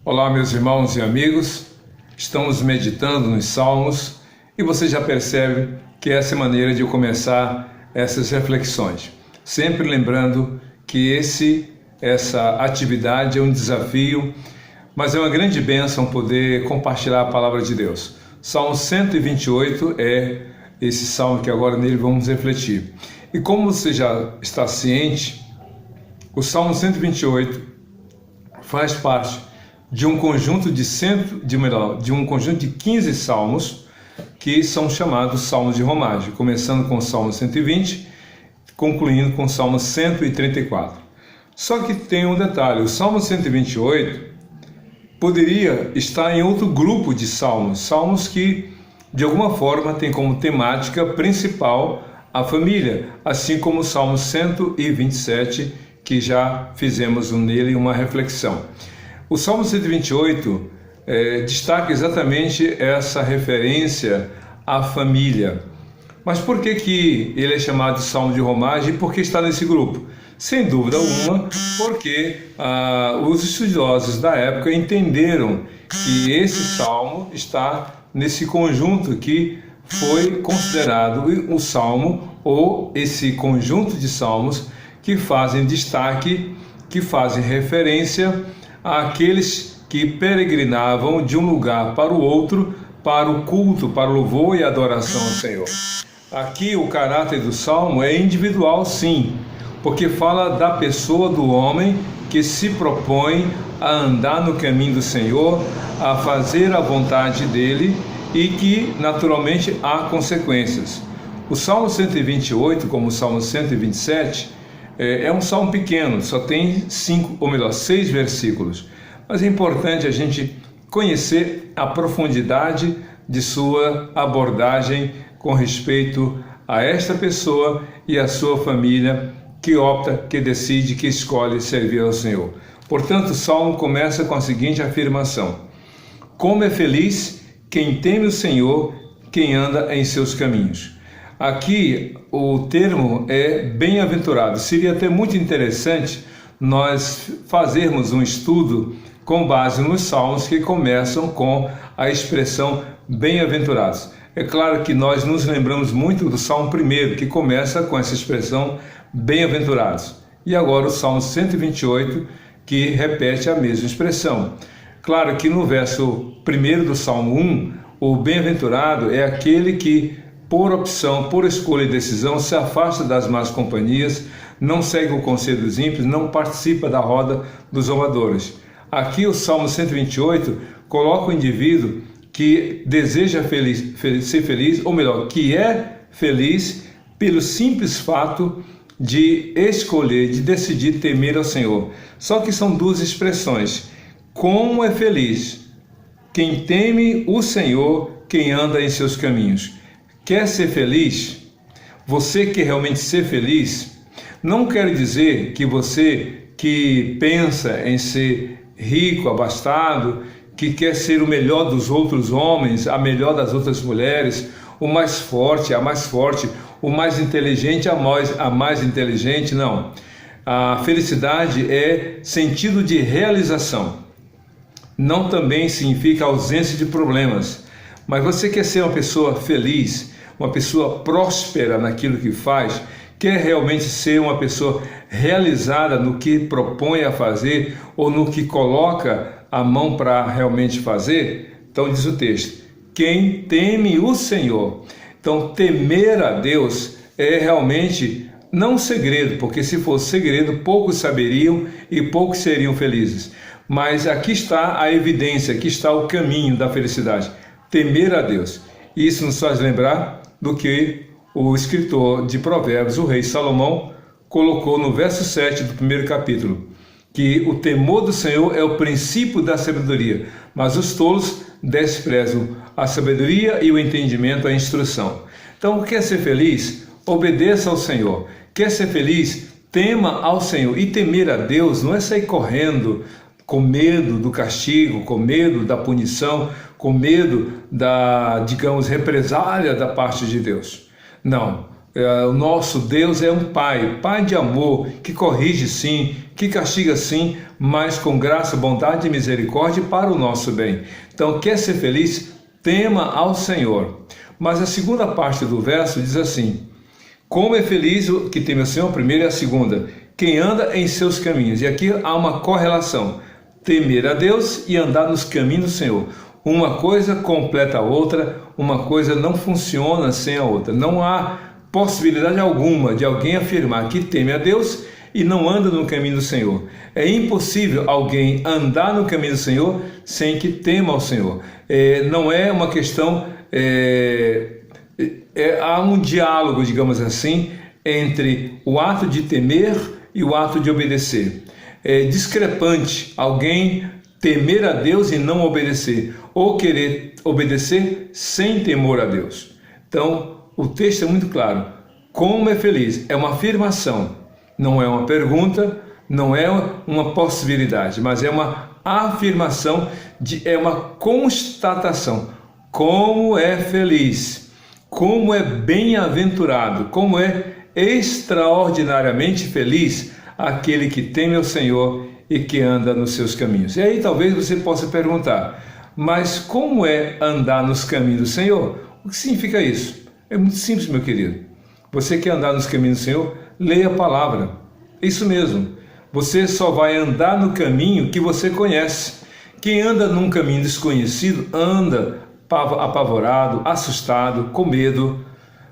Olá, meus irmãos e amigos, estamos meditando nos Salmos e você já percebe que essa é a maneira de eu começar essas reflexões. Sempre lembrando que essa atividade é um desafio, mas é uma grande bênção poder compartilhar a palavra de Deus. Salmo 128 é esse salmo que agora nele vamos refletir. E como você já está ciente, o Salmo 128 faz parte de um conjunto de 15 salmos que são chamados salmos de romagem, começando com o Salmo 120, concluindo com o Salmo 134. Só que tem um detalhe, o Salmo 128 poderia estar em outro grupo de salmos que de alguma forma tem como temática principal a família, assim como o Salmo 127, que já fizemos nele uma reflexão. O Salmo 128 destaca exatamente essa referência à família. Mas por que ele é chamado de Salmo de romagem e por que está nesse grupo? Sem dúvida alguma, porque os estudiosos da época entenderam que esse salmo está nesse conjunto que foi considerado o salmo ou esse conjunto de salmos que fazem destaque, que fazem referência àqueles que peregrinavam de um lugar para o outro, para o culto, para o louvor e adoração ao Senhor. Aqui o caráter do salmo é individual, sim, porque fala da pessoa do homem que se propõe a andar no caminho do Senhor, a fazer a vontade dele e que, naturalmente, há consequências. O Salmo 128, como o Salmo 127, é um salmo pequeno, só tem 6 versículos. Mas é importante a gente conhecer a profundidade de sua abordagem com respeito a esta pessoa e a sua família que opta, que decide, que escolhe servir ao Senhor. Portanto, o salmo começa com a seguinte afirmação: como é feliz quem teme o Senhor, quem anda em seus caminhos. Aqui o termo é bem-aventurado. Seria até muito interessante nós fazermos um estudo com base nos salmos que começam com a expressão bem-aventurados. É claro que nós nos lembramos muito do Salmo 1, que começa com essa expressão bem-aventurados. E agora o Salmo 128, que repete a mesma expressão. Claro que no verso 1 do Salmo 1, o bem-aventurado é aquele que, por opção, por escolha e decisão, se afasta das más companhias, não segue o conselho dos ímpios, não participa da roda dos zombadores. Aqui o Salmo 128 coloca o indivíduo que deseja ser feliz, ou melhor, que é feliz pelo simples fato de escolher, de decidir temer ao Senhor. Só que são duas expressões. Como é feliz quem teme o Senhor, quem anda em seus caminhos. Quer ser feliz? Você quer realmente ser feliz? Não quero dizer que você que pensa em ser rico, abastado, que quer ser o melhor dos outros homens, a melhor das outras mulheres, o mais forte, a mais forte, o mais inteligente, a mais inteligente, não. A felicidade é sentido de realização. Não também significa ausência de problemas. Mas você quer ser uma pessoa feliz, uma pessoa próspera naquilo que faz, quer realmente ser uma pessoa realizada no que propõe a fazer ou no que coloca a mão para realmente fazer? Então diz o texto, quem teme o Senhor. Então temer a Deus é realmente não um segredo, porque se fosse segredo, poucos saberiam e poucos seriam felizes. Mas aqui está a evidência, aqui está o caminho da felicidade. Temer a Deus. Isso nos faz lembrar do que o escritor de Provérbios, o rei Salomão, colocou no verso 7 do primeiro capítulo, que o temor do Senhor é o princípio da sabedoria, mas os tolos desprezam a sabedoria e o entendimento, a instrução. Então, quer ser feliz? Obedeça ao Senhor. Quer ser feliz? Tema ao Senhor. E temer a Deus não é sair correndo com medo do castigo, com medo da punição, com medo da, digamos, represália da parte de Deus. Não, O nosso Deus é um Pai, Pai de amor, que corrige sim, que castiga sim, mas com graça, bondade e misericórdia para o nosso bem. Então, quer ser feliz? Tema ao Senhor. Mas a segunda parte do verso diz assim: como é feliz o que teme ao Senhor, a primeira e a segunda, quem anda em seus caminhos. E aqui há uma correlação: temer a Deus e andar nos caminhos do Senhor. Uma coisa completa a outra, uma coisa não funciona sem a outra. Não há possibilidade alguma de alguém afirmar que teme a Deus e não anda no caminho do Senhor. É impossível alguém andar no caminho do Senhor sem que tema ao Senhor. Não é uma questão... há um diálogo, digamos assim, entre o ato de temer e o ato de obedecer. É discrepante alguém temer a Deus e não obedecer, ou querer obedecer sem temor a Deus. Então, o texto é muito claro. Como é feliz? É uma afirmação, não é uma pergunta, não é uma possibilidade, mas é uma afirmação, é uma constatação. Como é feliz, como é bem-aventurado, como é extraordinariamente feliz aquele que teme ao Senhor e que anda nos seus caminhos. E aí talvez você possa perguntar: mas como é andar nos caminhos do Senhor? O que significa isso? É muito simples, meu querido. Você quer andar nos caminhos do Senhor? Leia a palavra. Isso mesmo. Você só vai andar no caminho que você conhece. Quem anda num caminho desconhecido anda apavorado, assustado, com medo.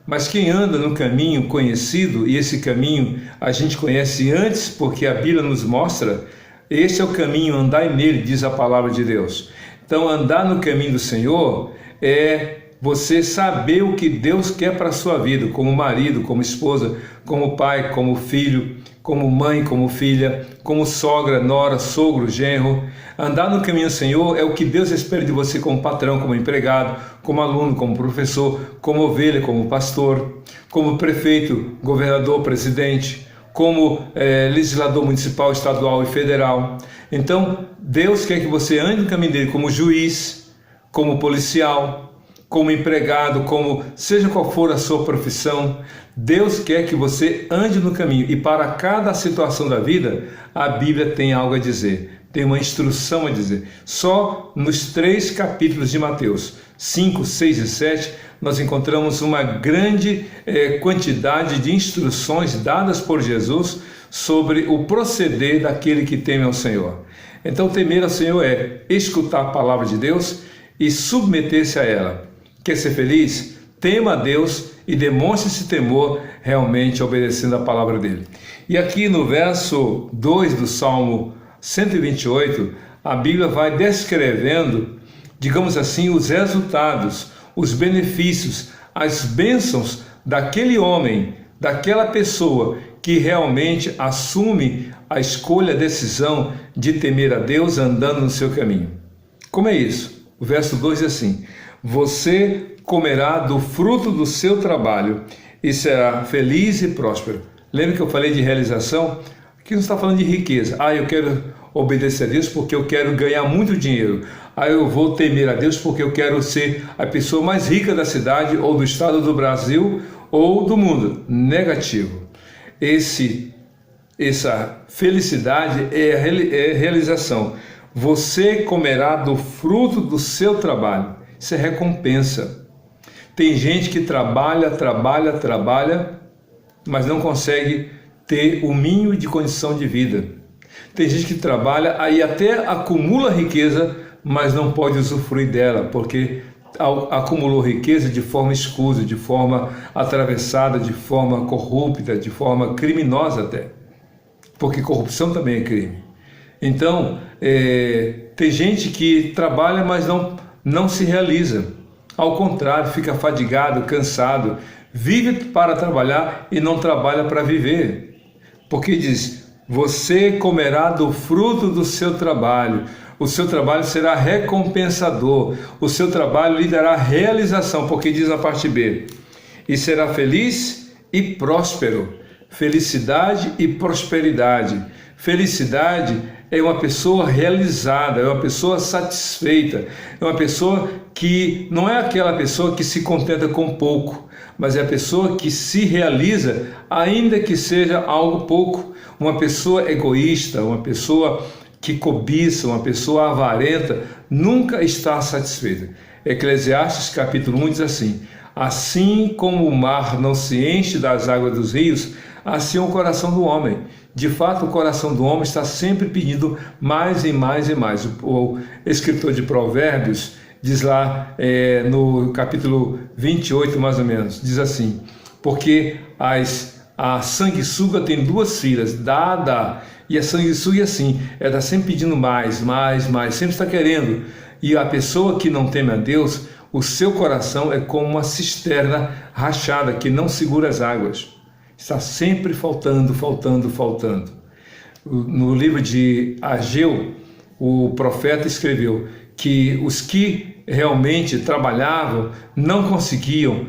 Mas quem anda no caminho conhecido, e esse caminho a gente conhece antes porque a Bíblia nos mostra, esse é o caminho, andai nele, diz a palavra de Deus. Então, andar no caminho do Senhor é você saber o que Deus quer para a sua vida, como marido, como esposa, como pai, como filho, como mãe, como filha, como sogra, nora, sogro, genro. Andar no caminho do Senhor é o que Deus espera de você como patrão, como empregado, como aluno, como professor, como ovelha, como pastor, como prefeito, governador, presidente, como legislador municipal, estadual e federal. Então, Deus quer que você ande no caminho dele como juiz, como policial, como empregado, como seja qual for a sua profissão. Deus quer que você ande no caminho, e para cada situação da vida a Bíblia tem algo a dizer, tem uma instrução a dizer. Só nos 3 capítulos de Mateus, 5, 6 e 7, nós encontramos uma grande quantidade de instruções dadas por Jesus sobre o proceder daquele que teme ao Senhor. Então, temer ao Senhor é escutar a palavra de Deus e submeter-se a ela. Quer ser feliz? Tema a Deus e demonstre esse temor realmente obedecendo a palavra dele. E aqui no verso 2 do Salmo 128, a Bíblia vai descrevendo, digamos assim, os resultados, os benefícios, as bênçãos daquele homem, daquela pessoa que realmente assume a escolha, a decisão de temer a Deus andando no seu caminho. Como é isso? O verso 2 diz assim: você comerá do fruto do seu trabalho e será feliz e próspero. Lembra que eu falei de realização? Aqui não está falando de riqueza. Eu quero obedecer a Deus porque eu quero ganhar muito dinheiro. Eu vou temer a Deus porque eu quero ser a pessoa mais rica da cidade ou do estado do Brasil ou do mundo. Negativo. Essa felicidade é realização. Você comerá do fruto do seu trabalho. Isso é recompensa. Tem gente que trabalha, mas não consegue ter o mínimo de condição de vida. Tem gente que trabalha, aí até acumula riqueza, mas não pode usufruir dela, porque acumulou riqueza de forma escusa, de forma atravessada, de forma corrupta, de forma criminosa até. Porque corrupção também é crime. Então, tem gente que trabalha, mas não se realiza. Ao contrário, fica fadigado, cansado, vive para trabalhar e não trabalha para viver. Porque diz: você comerá do fruto do seu trabalho. O seu trabalho será recompensador. O seu trabalho lhe dará realização, porque diz na parte B: e será feliz e próspero. Felicidade e prosperidade. Felicidade é uma pessoa realizada, é uma pessoa satisfeita, é uma pessoa que não é aquela pessoa que se contenta com pouco, mas é a pessoa que se realiza, ainda que seja algo pouco. Uma pessoa egoísta, uma pessoa que cobiça, uma pessoa avarenta, nunca está satisfeita. Eclesiastes capítulo 1 diz assim: assim como o mar não se enche das águas dos rios, assim é o coração do homem. De fato, o coração do homem está sempre pedindo mais e mais e mais. O escritor de Provérbios diz lá no capítulo 28, mais ou menos, diz assim: porque a sanguessuga tem duas filhas, dá. E a sanguessuga é assim, ela está sempre pedindo mais, sempre está querendo. E a pessoa que não teme a Deus, o seu coração é como uma cisterna rachada que não segura as águas. Está sempre faltando. No livro de Ageu, o profeta escreveu que os que realmente trabalhavam não conseguiam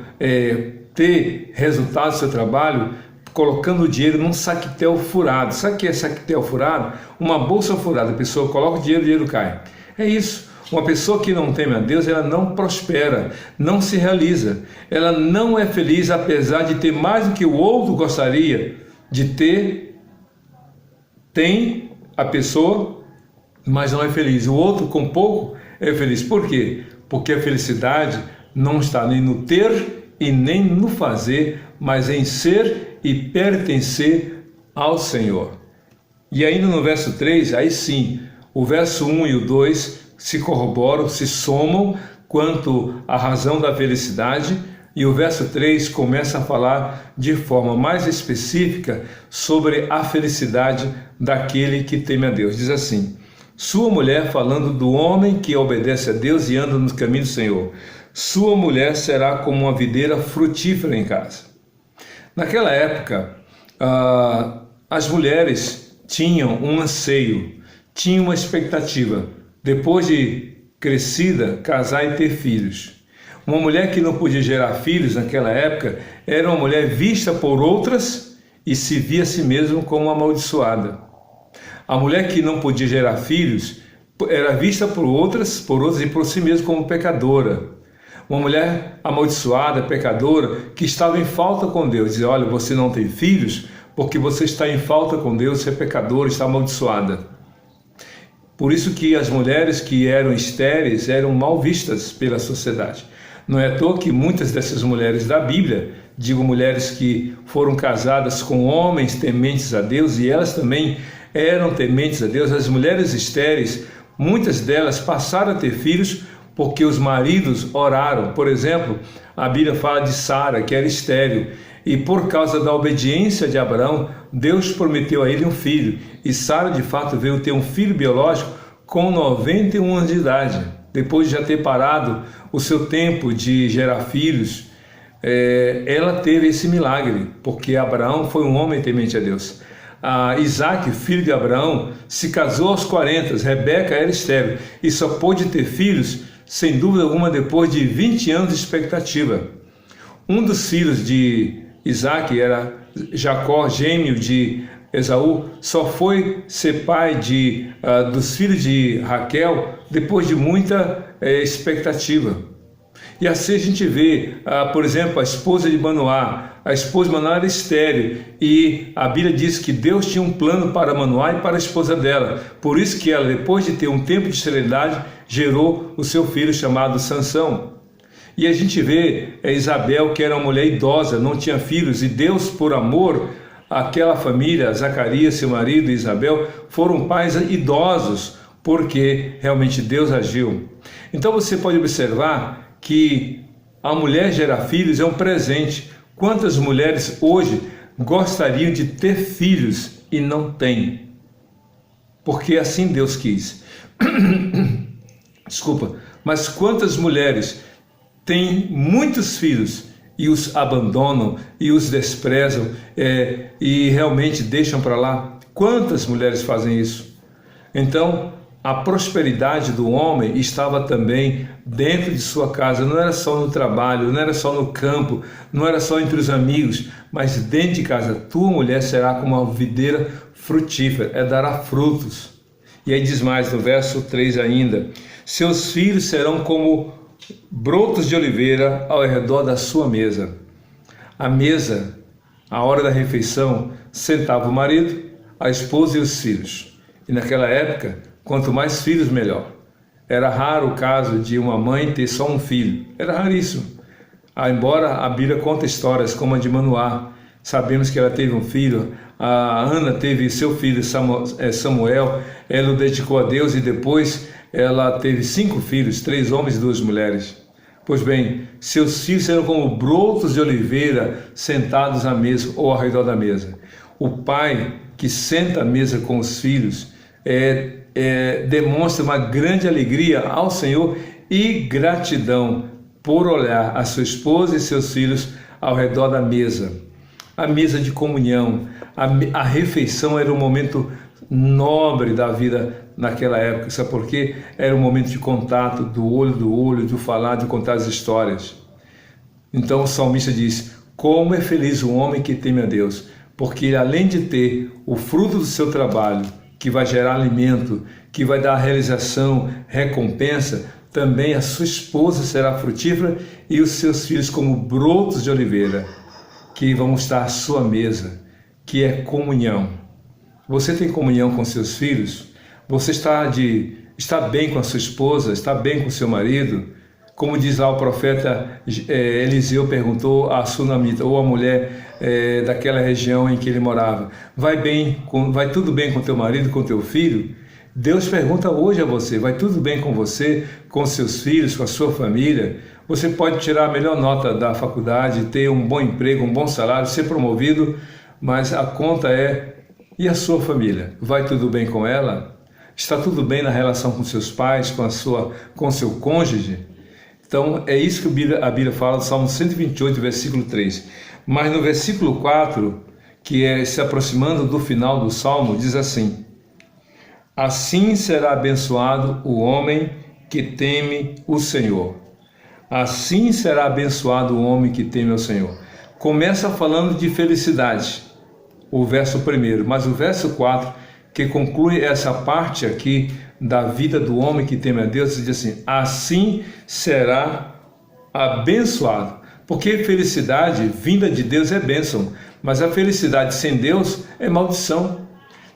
ter resultado do seu trabalho colocando o dinheiro num saquetel furado. Sabe o que é saquetel furado? Uma bolsa furada. A pessoa coloca o dinheiro cai. É isso. Uma pessoa que não teme a Deus, ela não prospera, não se realiza, ela não é feliz, apesar de ter mais do que o outro gostaria de ter. Tem a pessoa, mas não é feliz. O outro com pouco é feliz. Por quê? Porque a felicidade não está nem no ter e nem no fazer, mas em ser e pertencer ao Senhor. E ainda no verso 3, aí sim, o verso 1 e o 2 se corroboram, se somam quanto à razão da felicidade, e o verso 3 começa a falar de forma mais específica sobre a felicidade daquele que teme a Deus. Diz assim: sua mulher, falando do homem que obedece a Deus e anda nos caminhos do Senhor, sua mulher será como uma videira frutífera em casa. Naquela época, as mulheres tinham um anseio, tinham uma expectativa, depois de crescida, casar e ter filhos. Uma mulher que não podia gerar filhos naquela época era uma mulher vista por outras e se via a si mesma como amaldiçoada. A mulher que não podia gerar filhos era vista por outras e por si mesma como pecadora. Uma mulher amaldiçoada, pecadora, que estava em falta com Deus. Dizia: olha, você não tem filhos porque você está em falta com Deus, você é pecadora, está amaldiçoada. Por isso que as mulheres que eram estéreis eram mal vistas pela sociedade. Não é à toa que muitas dessas mulheres da Bíblia, digo mulheres que foram casadas com homens tementes a Deus, e elas também eram tementes a Deus, as mulheres estéreis, muitas delas passaram a ter filhos porque os maridos oraram. Por exemplo, a Bíblia fala de Sara, que era estéril, e por causa da obediência de Abraão, Deus prometeu a ele um filho, e Sara de fato veio ter um filho biológico com 91 anos de idade, depois de já ter parado o seu tempo de gerar filhos. Ela teve esse milagre, porque Abraão foi um homem temente a Deus. Isaac, filho de Abraão, se casou aos 40, Rebeca era estéril, e só pôde ter filhos, sem dúvida alguma, depois de 20 anos de expectativa. Um dos filhos de Isaac era Jacó, gêmeo de Esaú, só foi ser pai dos filhos de Raquel depois de muita expectativa. E assim a gente vê, por exemplo, a esposa de Manoá. A esposa de Manoá era estéril, e a Bíblia diz que Deus tinha um plano para Manoá e para a esposa dela. Por isso que ela, depois de ter um tempo de esterilidade, gerou o seu filho chamado Sansão. E a gente vê Isabel, que era uma mulher idosa, não tinha filhos, e Deus, por amor àquela família, Zacarias, seu marido, e Isabel, foram pais idosos, porque realmente Deus agiu. Então você pode observar que a mulher gerar filhos é um presente. Quantas mulheres hoje gostariam de ter filhos e não têm? Porque assim Deus quis. Desculpa, mas quantas mulheres têm muitos filhos e os abandonam e os desprezam e realmente deixam para lá? Quantas mulheres fazem isso? Então, a prosperidade do homem estava também dentro de sua casa, não era só no trabalho, não era só no campo, não era só entre os amigos, mas dentro de casa. Tua mulher será como uma videira frutífera, dará frutos. E aí diz mais no verso 3 ainda: seus filhos serão como brotos de oliveira ao redor da sua mesa. A mesa, a hora da refeição, sentava o marido, a esposa e os filhos. E naquela época, quanto mais filhos, melhor. Era raro o caso de uma mãe ter só um filho. Era raríssimo. Embora a Bíblia conta histórias como a de Manoá. Sabemos que ela teve um filho. A Ana teve seu filho Samuel. Ela o dedicou a Deus e depois ela teve 5 filhos, 3 homens e 2 mulheres. Pois bem, seus filhos serão como brotos de oliveira sentados à mesa ou ao redor da mesa. O pai que senta à mesa com os filhos demonstra uma grande alegria ao Senhor e gratidão por olhar a sua esposa e seus filhos ao redor da mesa. A mesa de comunhão, a refeição era um momento nobre da vida naquela época, sabe por quê? Era um momento de contato, do olho, de falar, de contar as histórias. Então o salmista diz: como é feliz o homem que teme a Deus, porque além de ter o fruto do seu trabalho, que vai gerar alimento, que vai dar realização, recompensa, também a sua esposa será frutífera e os seus filhos como brotos de oliveira, que vão estar à sua mesa, que é comunhão. Você tem comunhão com seus filhos? Você está bem com a sua esposa? Está bem com o seu marido? Como diz lá o profeta Eliseu perguntou a Sunamita, ou a mulher daquela região em que ele morava: vai tudo bem com teu marido, com teu filho? Deus pergunta hoje a você: vai tudo bem com você, com seus filhos, com a sua família? Você pode tirar a melhor nota da faculdade, ter um bom emprego, um bom salário, ser promovido, mas a conta é: e a sua família? Vai tudo bem com ela? Está tudo bem na relação com seus pais, com seu cônjuge? Então é isso que a Bíblia fala do Salmo 128, versículo 3. Mas no versículo 4, que é se aproximando do final do Salmo, diz assim: assim será abençoado o homem que teme o Senhor. Assim será abençoado o homem que teme ao Senhor. Começa falando de felicidade, o verso 1, mas o verso 4, que conclui essa parte aqui da vida do homem que teme a Deus, diz assim: assim será abençoado. Porque felicidade vinda de Deus é bênção, mas a felicidade sem Deus é maldição.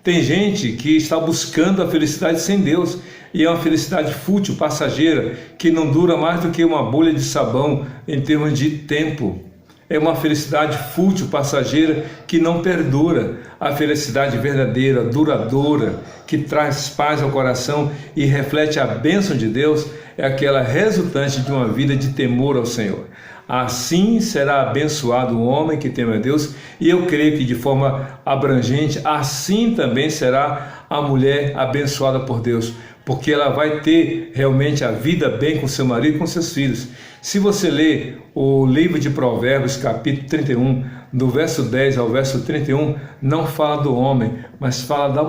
Tem gente que está buscando a felicidade sem Deus, e é uma felicidade fútil, passageira, que não dura mais do que uma bolha de sabão em termos de tempo. É uma felicidade fútil, passageira, que não perdura. A felicidade verdadeira, duradoura, que traz paz ao coração e reflete a bênção de Deus, é aquela resultante de uma vida de temor ao Senhor. Assim será abençoado o homem que teme a Deus, e eu creio que de forma abrangente, assim também será a mulher abençoada por Deus, porque ela vai ter realmente a vida bem com seu marido e com seus filhos. Se você ler o livro de Provérbios, capítulo 31, do verso 10 ao verso 31, não fala do homem, mas fala da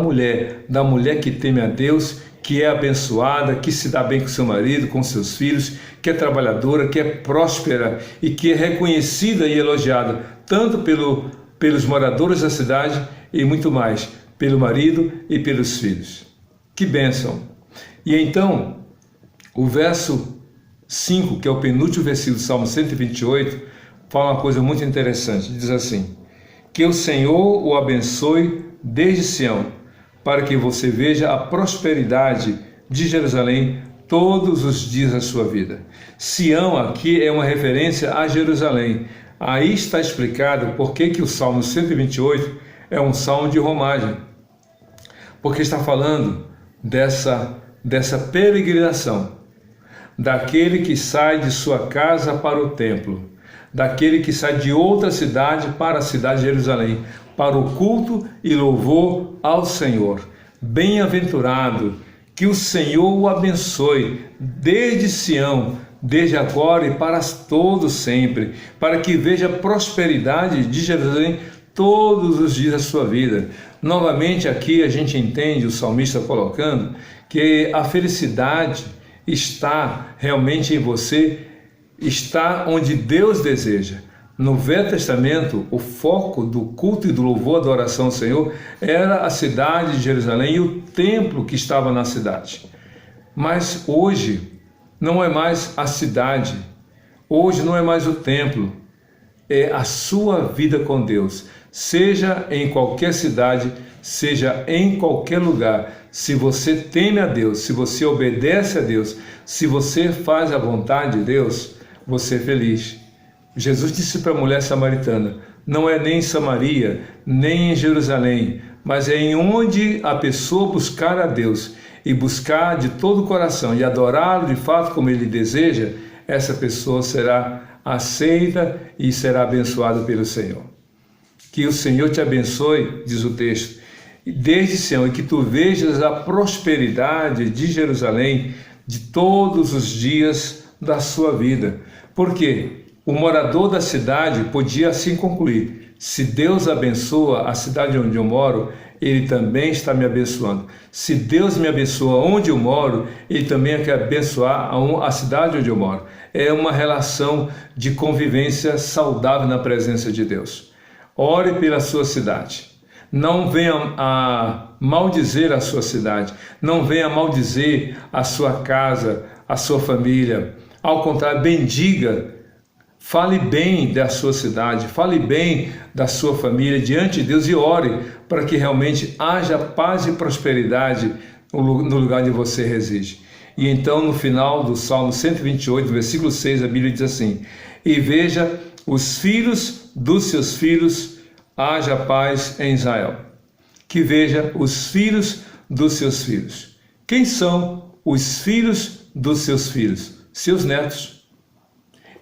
mulher que teme a Deus, que é abençoada, que se dá bem com seu marido, com seus filhos, que é trabalhadora, que é próspera e que é reconhecida e elogiada, tanto pelos moradores da cidade e muito mais, pelo marido e pelos filhos. Que bênção! E então, o verso 5, que é o penúltimo versículo do Salmo 128, fala uma coisa muito interessante. Diz assim: que o Senhor o abençoe desde Sião, para que você veja a prosperidade de Jerusalém todos os dias da sua vida. Sião aqui é uma referência a Jerusalém. Aí está explicado por que o Salmo 128 é um salmo de romagem. Porque está falando dessa peregrinação, daquele que sai de sua casa para o templo, daquele que sai de outra cidade para a cidade de Jerusalém, para o culto e louvor ao Senhor. Bem-aventurado, que o Senhor o abençoe desde Sião, desde agora e para todos sempre, para que veja a prosperidade de Jerusalém todos os dias da sua vida. Novamente aqui a gente entende o salmista colocando que a felicidade está realmente em você, está onde Deus deseja. No Velho Testamento, o foco do culto e do louvor, da adoração ao Senhor, era a cidade de Jerusalém e o templo que estava na cidade. Mas hoje não é mais a cidade, hoje não é mais o templo, é a sua vida com Deus. Seja em qualquer cidade, seja em qualquer lugar, se você teme a Deus, se você obedece a Deus, se você faz a vontade de Deus, você é feliz. Jesus disse para a mulher samaritana, não é nem em Samaria, nem em Jerusalém, mas é em onde a pessoa buscar a Deus e buscar de todo o coração e adorá-lo de fato como ele deseja, essa pessoa será aceita e será abençoada pelo Senhor. Que o Senhor te abençoe, diz o texto, desde Sião, e que tu vejas a prosperidade de Jerusalém de todos os dias da sua vida. Por quê? O morador da cidade podia assim concluir, se Deus abençoa a cidade onde eu moro, Ele também está me abençoando. Se Deus me abençoa onde eu moro, Ele também quer abençoar a cidade onde eu moro. É uma relação de convivência saudável na presença de Deus. Ore pela sua cidade. Não venha a maldizer a sua cidade. Não venha a maldizer a sua casa, a sua família. Ao contrário, bendiga. Fale bem da sua cidade, fale bem da sua família diante de Deus e ore para que realmente haja paz e prosperidade no lugar onde você reside. E então no final do Salmo 128, versículo 6, a Bíblia diz assim, e veja os filhos dos seus filhos, haja paz em Israel. Que veja os filhos dos seus filhos. Quem são os filhos dos seus filhos? Seus netos.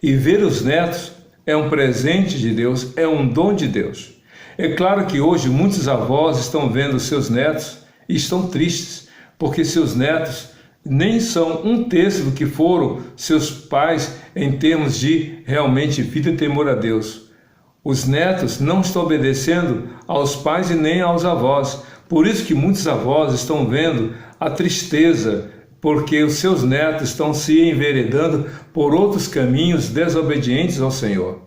E ver os netos é um presente de Deus, é um dom de Deus. É claro que hoje muitos avós estão vendo seus netos e estão tristes, porque seus netos nem são um terço do que foram seus pais em termos de realmente vida e temor a Deus. Os netos não estão obedecendo aos pais e nem aos avós. Por isso que muitos avós estão vendo a tristeza, porque os seus netos estão se enveredando por outros caminhos desobedientes ao Senhor.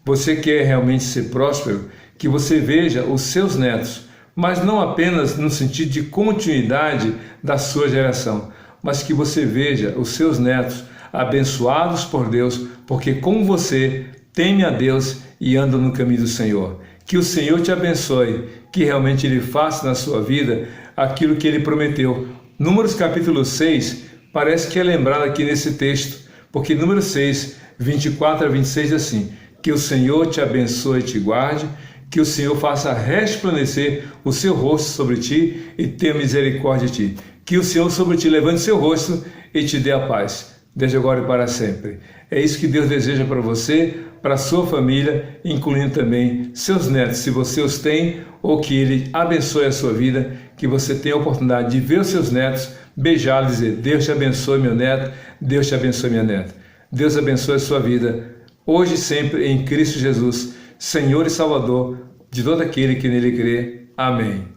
Você quer realmente ser próspero? Que você veja os seus netos, mas não apenas no sentido de continuidade da sua geração, mas que você veja os seus netos abençoados por Deus, porque como você teme a Deus e anda no caminho do Senhor. Que o Senhor te abençoe, que realmente Ele faça na sua vida aquilo que Ele prometeu. Números capítulo 6, parece que é lembrado aqui nesse texto, porque número 6, 24 a 26 diz assim, que o Senhor te abençoe e te guarde, que o Senhor faça resplandecer o seu rosto sobre ti e tenha misericórdia de ti. Que o Senhor sobre ti levante seu rosto e te dê a paz, desde agora e para sempre. É isso que Deus deseja para você, para a sua família, incluindo também seus netos, se você os tem, ou que Ele abençoe a sua vida, que você tenha a oportunidade de ver os seus netos, beijá-los e dizer, Deus te abençoe meu neto, Deus te abençoe minha neta. Deus abençoe a sua vida, hoje e sempre em Cristo Jesus, Senhor e Salvador de todo aquele que nele crê. Amém.